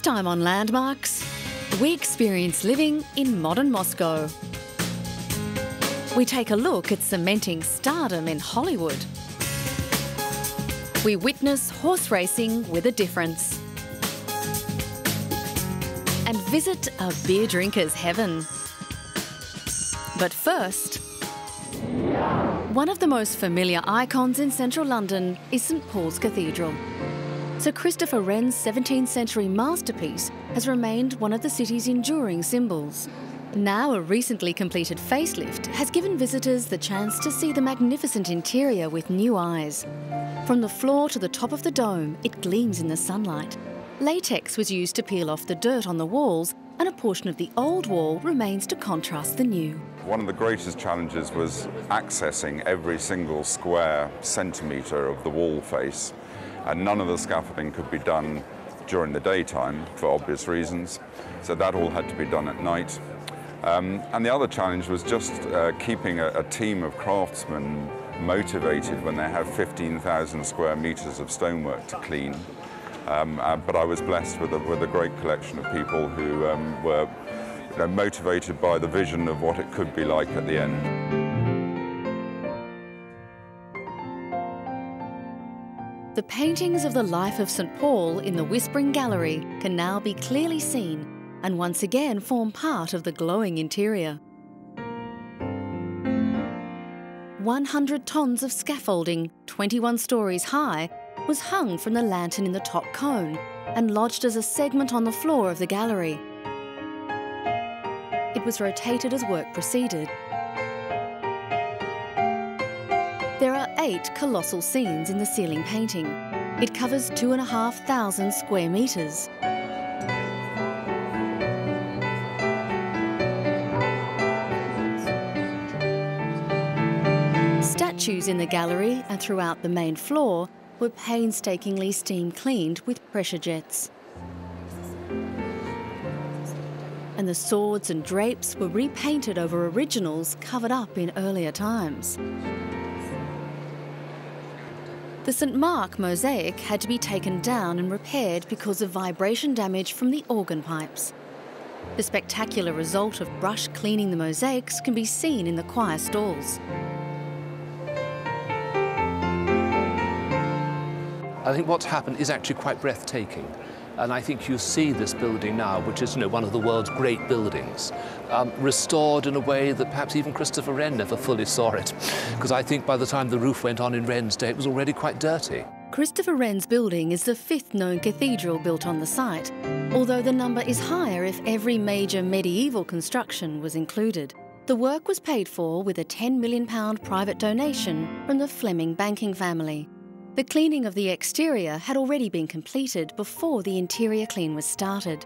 time on Landmarks, we experience living in modern Moscow. We take a look at cementing stardom in Hollywood. We witness horse racing with a difference. And visit a beer drinker's heaven. But first, one of the most familiar icons in central London is St Paul's Cathedral. Sir Christopher Wren's 17th century masterpiece has remained one of the city's enduring symbols. Now a recently completed facelift has given visitors the chance to see the magnificent interior with new eyes. From the floor to the top of the dome, it gleams in the sunlight. Latex was used to peel off the dirt on the walls, and a portion of the old wall remains to contrast the new. One of the greatest challenges was accessing every single square centimetre of the wall face, and none of the scaffolding could be done during the daytime for obvious reasons, so that all had to be done at night. And the other challenge was just keeping a team of craftsmen motivated when they have 15,000 square metres of stonework to clean. But I was blessed with a great collection of people who were motivated by the vision of what it could be like at the end. The paintings of the life of St Paul in the Whispering Gallery can now be clearly seen and once again form part of the glowing interior. 100 tons of scaffolding, 21 stories high, was hung from the lantern in the top cone and lodged as a segment on the floor of the gallery. It was rotated as work proceeded. There are 8 colossal scenes in the ceiling painting. It covers 2,500 square metres. Statues in the gallery and throughout the main floor were painstakingly steam cleaned with pressure jets. And the swords and drapes were repainted over originals covered up in earlier times. The St Mark mosaic had to be taken down and repaired because of vibration damage from the organ pipes. The spectacular result of brush cleaning the mosaics can be seen in the choir stalls. I think what's happened is actually quite breathtaking. And I think you see this building now, which is one of the world's great buildings, restored in a way that perhaps even Christopher Wren never fully saw it. Because I think by the time the roof went on in Wren's day, it was already quite dirty. Christopher Wren's building is the 5th known cathedral built on the site, although the number is higher if every major medieval construction was included. The work was paid for with a £10 million private donation from the Fleming banking family. The cleaning of the exterior had already been completed before the interior clean was started.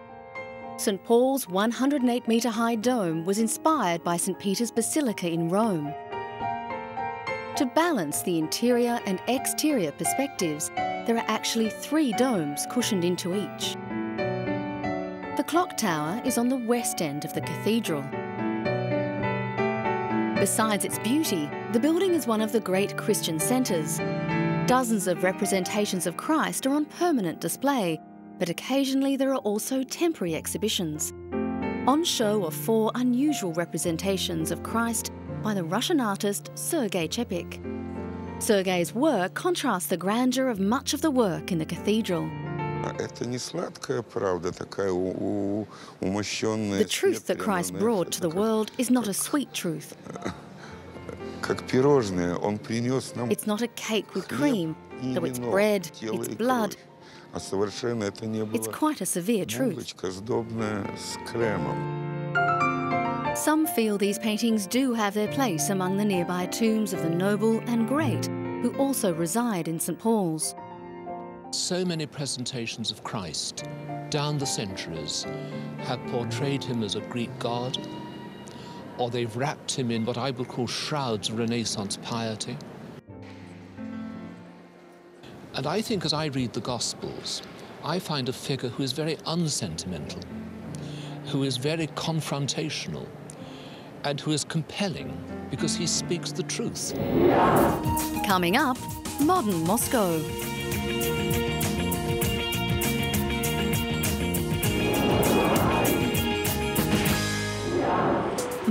St Paul's 108-metre high dome was inspired by St Peter's Basilica in Rome. To balance the interior and exterior perspectives, there are actually 3 domes cushioned into each. The clock tower is on the west end of the cathedral. Besides its beauty, the building is one of the great Christian centres. Dozens of representations of Christ are on permanent display, but occasionally there are also temporary exhibitions. On show are 4 unusual representations of Christ by the Russian artist Sergei Chepik. Sergei's work contrasts the grandeur of much of the work in the cathedral. The truth that Christ brought to the world is not a sweet truth. It's not a cake with cream, though it's bread, it's blood. It's quite a severe truth. Some feel these paintings do have their place among the nearby tombs of the noble and great who also reside in St Paul's. So many presentations of Christ down the centuries have portrayed him as a Greek god, or they've wrapped him in what I would call shrouds of Renaissance piety. And I think as I read the Gospels, I find a figure who is very unsentimental, who is very confrontational, and who is compelling because he speaks the truth. Coming up, modern Moscow.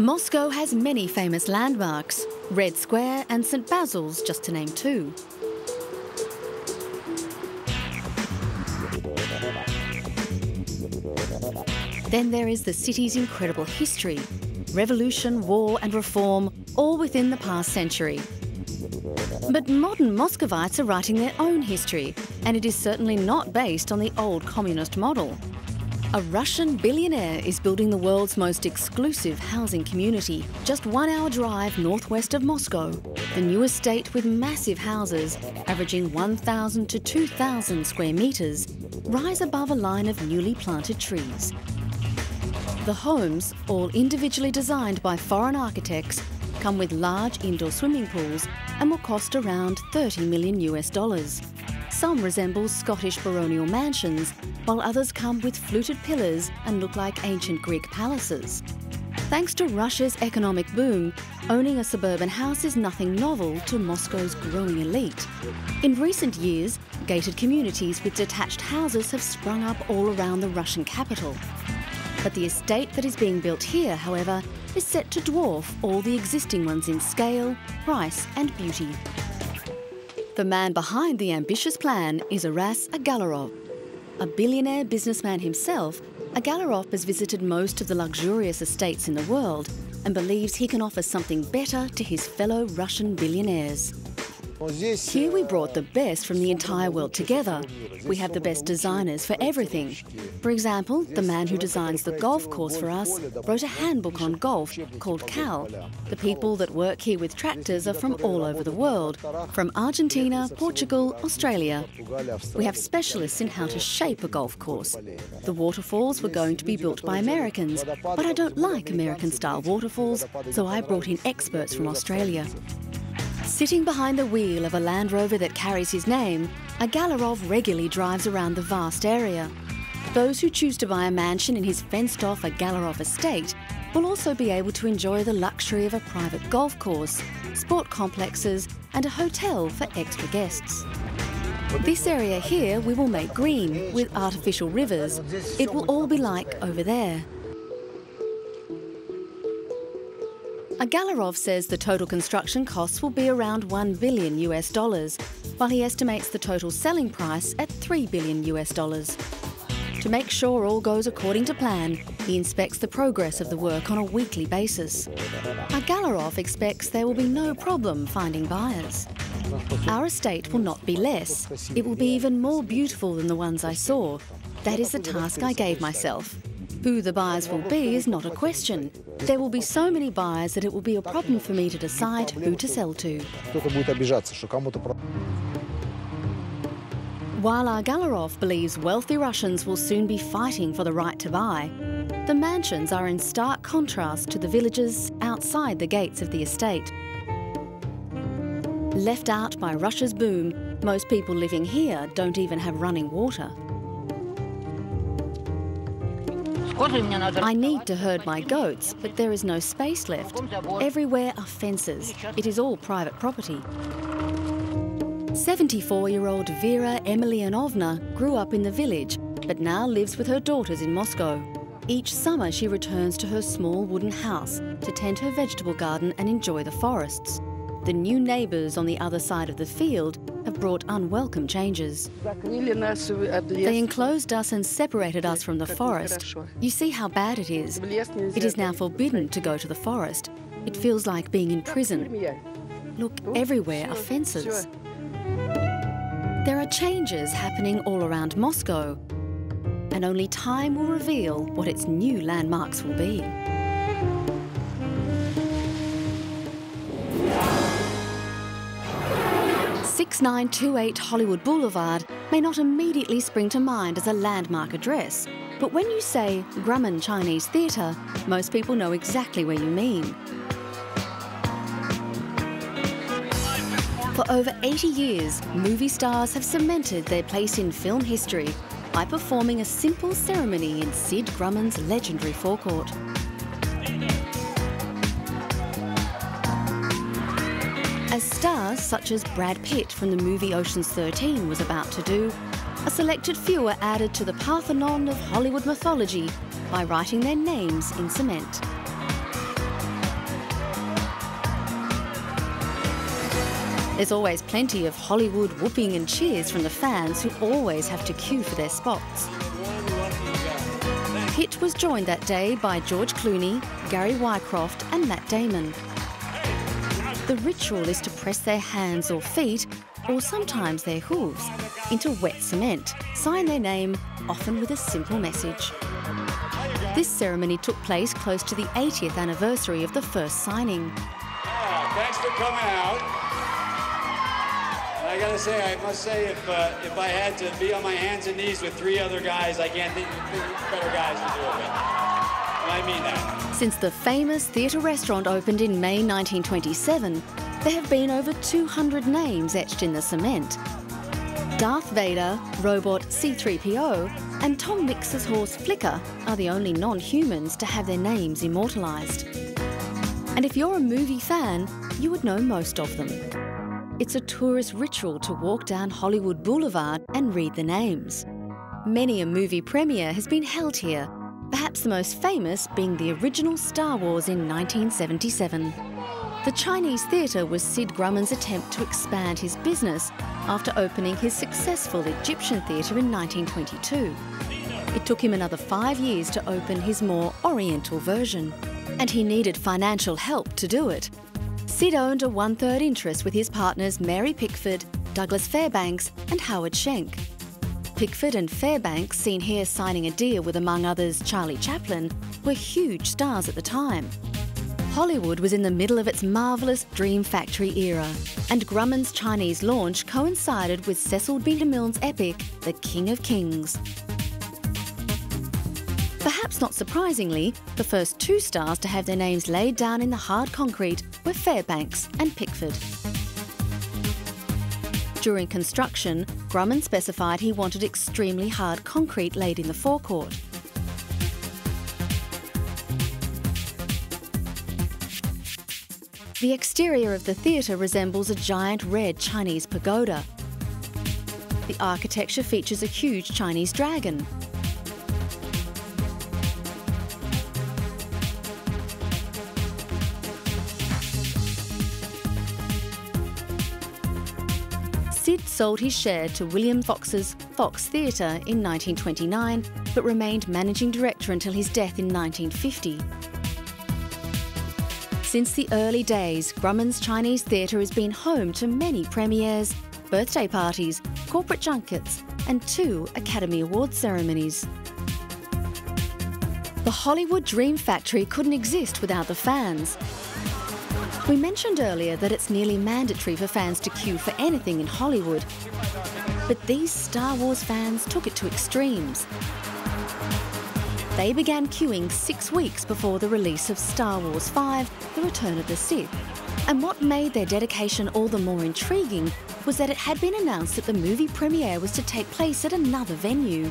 Moscow has many famous landmarks, Red Square and St. Basils, just to name two. Then there is the city's incredible history, revolution, war and reform, all within the past century. But modern Muscovites are writing their own history, and it is certainly not based on the old communist model. A Russian billionaire is building the world's most exclusive housing community, just 1 hour drive northwest of Moscow. The new estate with massive houses, averaging 1,000 to 2,000 square metres, rise above a line of newly planted trees. The homes, all individually designed by foreign architects, come with large indoor swimming pools and will cost around $30 million. Some resemble Scottish baronial mansions, while others come with fluted pillars and look like ancient Greek palaces. Thanks to Russia's economic boom, owning a suburban house is nothing novel to Moscow's growing elite. In recent years, gated communities with detached houses have sprung up all around the Russian capital. But the estate that is being built here, however, is set to dwarf all the existing ones in scale, price and beauty. The man behind the ambitious plan is Aras Agalarov. A billionaire businessman himself, Agalarov has visited most of the luxurious estates in the world and believes he can offer something better to his fellow Russian billionaires. Here we brought the best from the entire world together. We have the best designers for everything. For example, the man who designs the golf course for us wrote a handbook on golf called Cal. The people that work here with tractors are from all over the world, from Argentina, Portugal, Australia. We have specialists in how to shape a golf course. The waterfalls were going to be built by Americans, but I don't like American-style waterfalls, so I brought in experts from Australia. Sitting behind the wheel of a Land Rover that carries his name, Agalarov regularly drives around the vast area. Those who choose to buy a mansion in his fenced-off Agalarov estate will also be able to enjoy the luxury of a private golf course, sport complexes and a hotel for extra guests. This area here we will make green with artificial rivers. It will all be like over there. Agalarov says the total construction costs will be around $1 billion, while he estimates the total selling price at $3 billion. To make sure all goes according to plan, he inspects the progress of the work on a weekly basis. Agalarov expects there will be no problem finding buyers. Our estate will not be less. It will be even more beautiful than the ones I saw. That is the task I gave myself. Who the buyers will be is not a question. There will be so many buyers that it will be a problem for me to decide who to sell to. While Agalarov believes wealthy Russians will soon be fighting for the right to buy, the mansions are in stark contrast to the villages outside the gates of the estate. Left out by Russia's boom, most people living here don't even have running water. I need to herd my goats, but there is no space left. Everywhere are fences. It is all private property. 74-year-old Vera Emelianovna grew up in the village, but now lives with her daughters in Moscow. Each summer she returns to her small wooden house to tend her vegetable garden and enjoy the forests. The new neighbours on the other side of the field have brought unwelcome changes. They enclosed us and separated us from the forest. You see how bad it is. It is now forbidden to go to the forest. It feels like being in prison. Look, everywhere are fences. There are changes happening all around Moscow, and only time will reveal what its new landmarks will be. 6928 Hollywood Boulevard may not immediately spring to mind as a landmark address, but when you say Grauman'S Chinese Theatre, most people know exactly where you mean. For over 80 years, movie stars have cemented their place in film history by performing a simple ceremony in Sid Grauman'S legendary Forecourt. As stars such as Brad Pitt from the movie Ocean's 13 was about to do, a selected few were added to the Parthenon of Hollywood mythology by writing their names in cement. There's always plenty of Hollywood whooping and cheers from the fans who always have to queue for their spots. Pitt was joined that day by George Clooney, Gary Wycroft and Matt Damon. The ritual is to press their hands or feet, or sometimes their hooves, into wet cement, sign their name, often with a simple message. This ceremony took place close to the 80th anniversary of the first signing. Thanks for coming out. And I gotta say, I must say, if I had to be on my hands and knees with 3 other guys, I can't think of better guys to do it with. And I mean that. Since the famous theatre restaurant opened in May 1927, there have been over 200 names etched in the cement. Darth Vader, robot C-3PO, and Tom Mix's horse Flicker are the only non-humans to have their names immortalised. And if you're a movie fan, you would know most of them. It's a tourist ritual to walk down Hollywood Boulevard and read the names. Many a movie premiere has been held here, perhaps the most famous being the original Star Wars in 1977. The Chinese theatre was Sid Grauman'S attempt to expand his business after opening his successful Egyptian theatre in 1922. It took him another 5 years to open his more oriental version, and he needed financial help to do it. Sid owned a 1/3 interest with his partners Mary Pickford, Douglas Fairbanks and Howard Schenck. Pickford and Fairbanks, seen here signing a deal with among others Charlie Chaplin, were huge stars at the time. Hollywood was in the middle of its marvellous Dream Factory era, and Grauman'S Chinese launch coincided with Cecil B. DeMille's epic, The King of Kings. Perhaps not surprisingly, the first 2 stars to have their names laid down in the hard concrete were Fairbanks and Pickford. During construction, Grauman specified he wanted extremely hard concrete laid in the forecourt. The exterior of the theatre resembles a giant red Chinese pagoda. The architecture features a huge Chinese dragon. Sid sold his share to William Fox's Fox Theatre in 1929, but remained managing director until his death in 1950. Since the early days, Grauman'S Chinese Theatre has been home to many premieres, birthday parties, corporate junkets, and 2 Academy Awards ceremonies. The Hollywood Dream Factory couldn't exist without the fans. We mentioned earlier that it's nearly mandatory for fans to queue for anything in Hollywood, but these Star Wars fans took it to extremes. They began queuing 6 weeks before the release of Star Wars 5, The Return of the Sith. And what made their dedication all the more intriguing was that it had been announced that the movie premiere was to take place at another venue.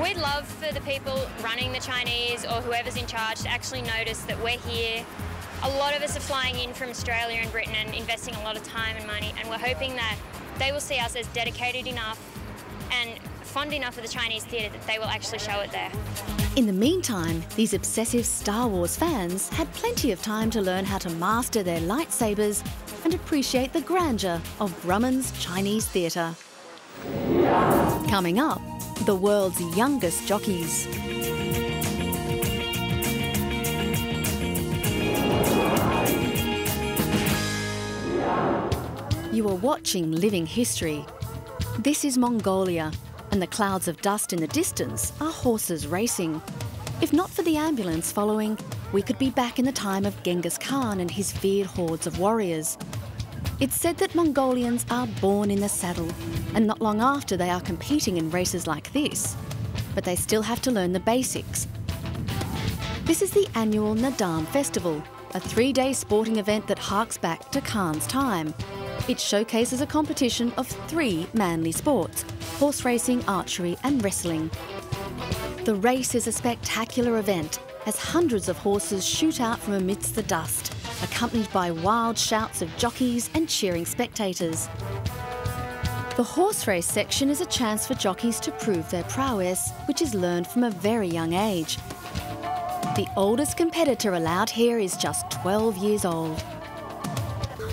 We'd love for the people running the Chinese or whoever's in charge to actually notice that we're here. A lot of us are flying in from Australia and Britain and investing a lot of time and money, and we're hoping that they will see us as dedicated enough and fond enough of the Chinese theatre that they will actually show it there. In the meantime, these obsessive Star Wars fans had plenty of time to learn how to master their lightsabers and appreciate the grandeur of Grauman'S Chinese Theatre. Coming up, the world's youngest jockeys. You are watching Living History. This is Mongolia, and the clouds of dust in the distance are horses racing. If not for the ambulance following, we could be back in the time of Genghis Khan and his feared hordes of warriors. It's said that Mongolians are born in the saddle, and not long after they are competing in races like this. But they still have to learn the basics. This is the annual Nadam Festival, a 3-day sporting event that harks back to Khan's time. It showcases a competition of 3 manly sports: horse racing, archery and wrestling. The race is a spectacular event as hundreds of horses shoot out from amidst the dust, accompanied by wild shouts of jockeys and cheering spectators. The horse race section is a chance for jockeys to prove their prowess, which is learned from a very young age. The oldest competitor allowed here is just 12 years old.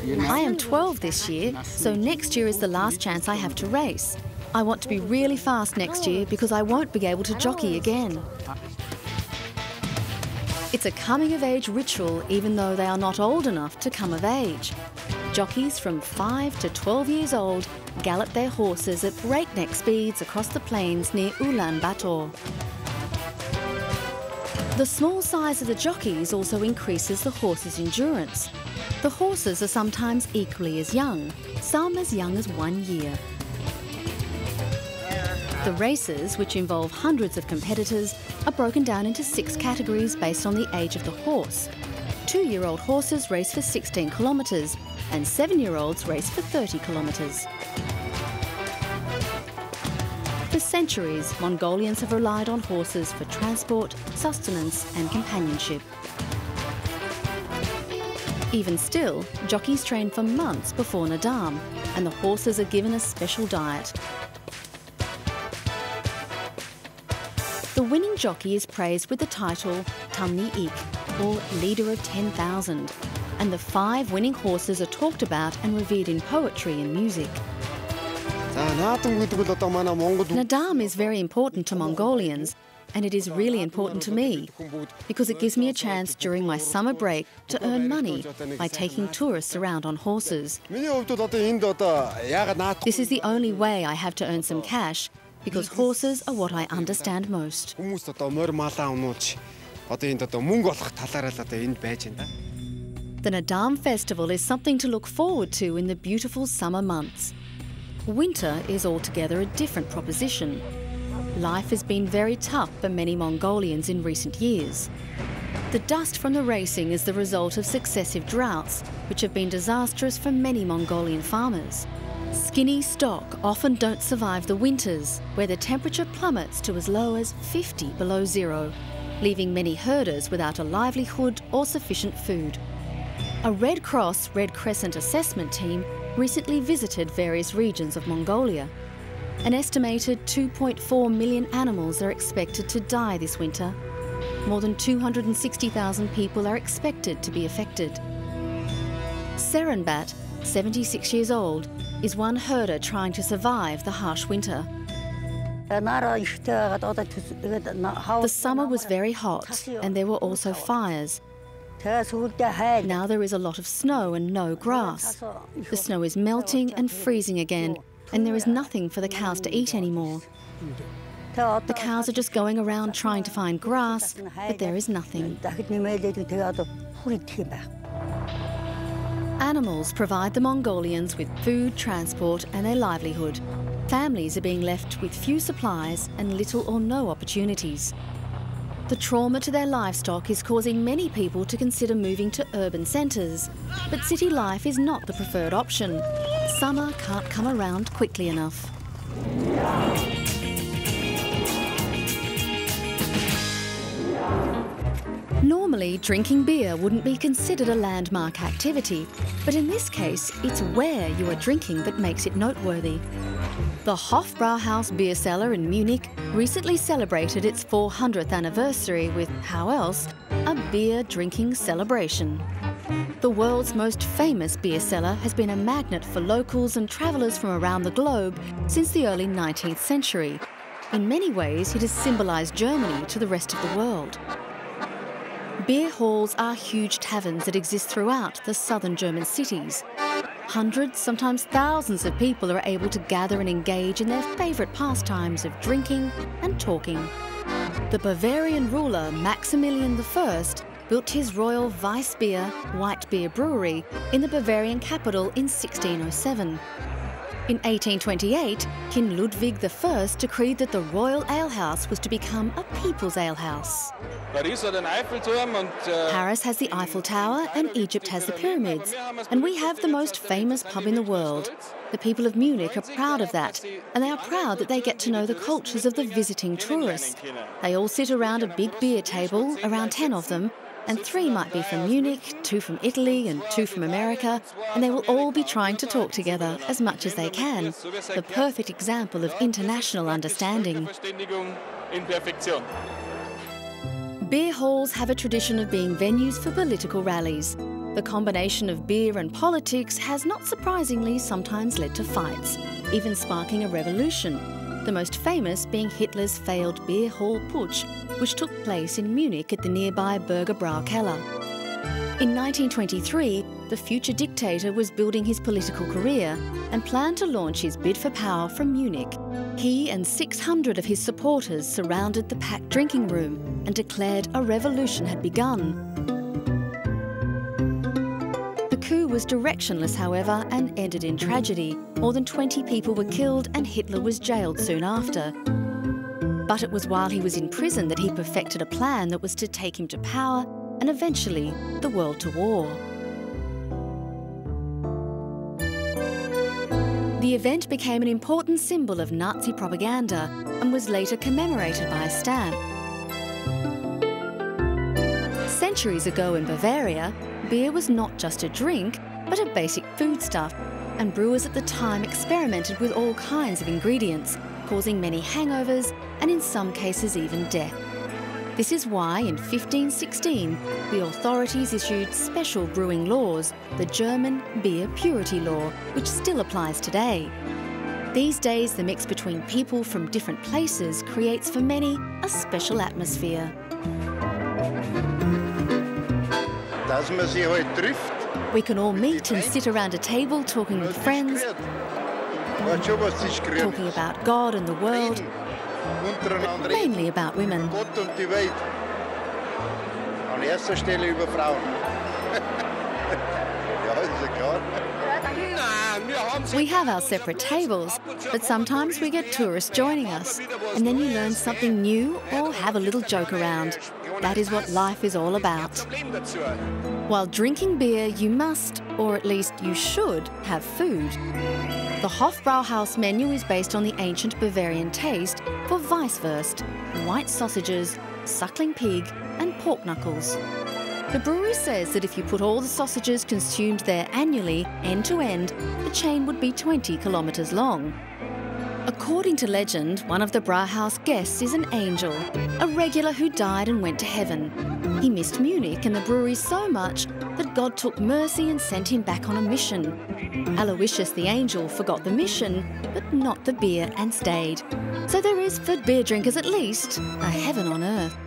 I am 12 this year, so next year is the last chance I have to race. I want to be really fast next year because I won't be able to jockey again. It's a coming-of-age ritual even though they are not old enough to come of age. Jockeys from 5 to 12 years old gallop their horses at breakneck speeds across the plains near Ulaanbaatar. The small size of the jockeys also increases the horses' endurance. The horses are sometimes equally as young, some as young as 1 year. The races, which involve hundreds of competitors, are broken down into 6 categories based on the age of the horse. 2-year-old horses race for 16 kilometres and 7-year-olds race for 30 kilometres. For centuries, Mongolians have relied on horses for transport, sustenance and companionship. Even still, jockeys train for months before Nadam, and the horses are given a special diet. The winning jockey is praised with the title Tamni Ik, or Leader of 10,000, and the 5 winning horses are talked about and revered in poetry and music. Nadam is very important to Mongolians, and it is really important to me because it gives me a chance during my summer break to earn money by taking tourists around on horses. This is the only way I have to earn some cash because horses are what I understand most. The Nadam festival is something to look forward to in the beautiful summer months. Winter is altogether a different proposition. Life has been very tough for many Mongolians in recent years. The dust from the racing is the result of successive droughts, which have been disastrous for many Mongolian farmers. Skinny stock often don't survive the winters, where the temperature plummets to as low as 50 below zero, leaving many herders without a livelihood or sufficient food. A Red Cross Red Crescent assessment team recently visited various regions of Mongolia. An estimated 2.4 million animals are expected to die this winter. More than 260,000 people are expected to be affected. Serenbat, 76 years old, is one herder trying to survive the harsh winter. The summer was very hot and there were also fires. Now there is a lot of snow and no grass. The snow is melting and freezing again, and there is nothing for the cows to eat anymore. The cows are just going around trying to find grass, but there is nothing. Animals provide the Mongolians with food, transport and their livelihood. Families are being left with few supplies and little or no opportunities. The trauma to their livestock is causing many people to consider moving to urban centres, but city life is not the preferred option. Summer can't come around quickly enough. Normally, drinking beer wouldn't be considered a landmark activity, but in this case, it's where you are drinking that makes it noteworthy. The Hofbrauhaus beer cellar in Munich recently celebrated its 400th anniversary with, how else, a beer drinking celebration. The world's most famous beer cellar has been a magnet for locals and travellers from around the globe since the early 19th century. In many ways, it has symbolised Germany to the rest of the world. Beer halls are huge taverns that exist throughout the southern German cities. Hundreds, sometimes thousands of people are able to gather and engage in their favourite pastimes of drinking and talking. The Bavarian ruler Maximilian I built his royal Weissbier white beer brewery in the Bavarian capital in 1607. In 1828, King Ludwig I decreed that the royal alehouse was to become a people's alehouse. Paris has the Eiffel Tower and Egypt has the pyramids, and we have the most famous pub in the world. The people of Munich are proud of that, and they are proud that they get to know the cultures of the visiting tourists. They all sit around a big beer table, around 10 of them, and 3 might be from Munich, 2 from Italy and 2 from America, and they will all be trying to talk together as much as they can. The perfect example of international understanding. Beer halls have a tradition of being venues for political rallies. The combination of beer and politics has not surprisingly sometimes led to fights, even sparking a revolution, the most famous being Hitler's failed beer hall putsch, which took place in Munich at the nearby Berger Braukeller. In 1923, the future dictator was building his political career and planned to launch his bid for power from Munich. He and 600 of his supporters surrounded the packed drinking room and declared a revolution had begun. The coup was directionless, however, and ended in tragedy. More than 20 people were killed and Hitler was jailed soon after. But it was while he was in prison that he perfected a plan that was to take him to power and eventually the world to war. The event became an important symbol of Nazi propaganda and was later commemorated by a stamp. Centuries ago in Bavaria, beer was not just a drink, but a basic foodstuff, and brewers at the time experimented with all kinds of ingredients, causing many hangovers and in some cases even death. This is why in 1516, the authorities issued special brewing laws, the German Beer Purity Law, which still applies today. These days, the mix between people from different places creates for many a special atmosphere. We can all meet and sit around a table talking with friends, talking about God and the world, but mainly about women. We have our separate tables, but sometimes we get tourists joining us, and then you learn something new or have a little joke around. That is what life is all about. While drinking beer, you must, or at least you should, have food. The Hofbrauhaus menu is based on the ancient Bavarian taste for Weisswurst, white sausages, suckling pig and pork knuckles. The brewery says that if you put all the sausages consumed there annually, end to end, the chain would be 20 kilometres long. According to legend, one of the Brauhaus guests is an angel, a regular who died and went to heaven. He missed Munich and the brewery so much that God took mercy and sent him back on a mission. Aloysius the angel forgot the mission, but not the beer, and stayed. So there is, for beer drinkers at least, a heaven on earth.